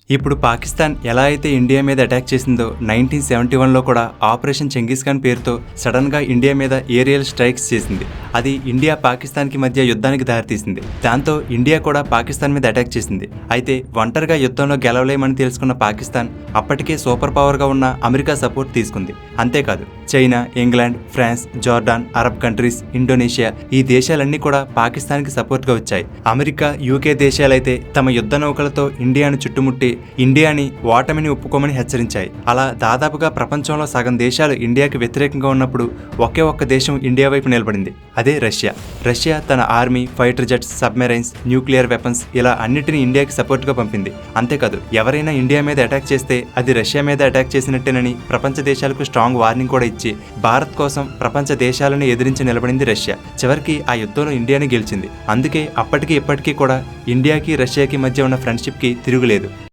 ఇప్పుడు పాకిస్తాన్ ఎలా అయితే ఇండియా మీద అటాక్ చేసిందో 1971లో కూడా ఆపరేషన్ చెంగిస్ ఖాన్ పేరుతో సడన్గా ఇండియా మీద ఏరియల్ స్ట్రైక్స్ చేసింది. అది ఇండియా పాకిస్తాన్కి మధ్య యుద్ధానికి దారితీసింది. దాంతో ఇండియా కూడా పాకిస్తాన్ మీద అటాక్ చేసింది. అయితే ఒంటరిగా యుద్ధంలో గెలవలేమని తెలుసుకున్న పాకిస్తాన్ అప్పటికే సూపర్ పవర్గా ఉన్న అమెరికా సపోర్ట్ తీసుకుంది. అంతేకాదు China, England, France, Jordan, Arab countries, Indonesia ఈ దేశాలన్నీ కూడా పాకిస్తాన్కి సపోర్ట్గా వచ్చాయి. అమెరికా, యూకే దేశాలైతే తమ యుద్ధ నౌకలతో ఇండియాను చుట్టుముట్టి ఇండియాని ఓటమిని ఒప్పుకోమని హెచ్చరించాయి. అలా దాదాపుగా ప్రపంచంలో సగం దేశాలు ఇండియాకి వ్యతిరేకంగా ఉన్నప్పుడు ఒకే ఒక్క దేశం ఇండియా వైపు నిలబడింది. అదే రష్యా. రష్యా తన army, fighter jets, submarines, nuclear weapons ఇలా అన్నిటిని ఇండియాకి సపోర్ట్గా పంపింది. అంతేకాదు ఎవరైనా ఇండియా మీద అటాక్ చేస్తే అది రష్యా మీద అటాక్ చేసినట్టేనని ప్రపంచ దేశాలకు స్ట్రాంగ్ వార్నింగ్ కూడా ఇచ్చి భారత్ కోసం ప్రపంచ దేశాలను ఎదిరించి నిలబడింది రష్యా. చివరికి ఆ యుద్ధంలో ఇండియాని గెలిచింది. అందుకే అప్పటికి ఇప్పటికీ కూడా ఇండియాకి రష్యాకి మధ్య ఉన్న ఫ్రెండ్షిప్కి తిరుగులేదు.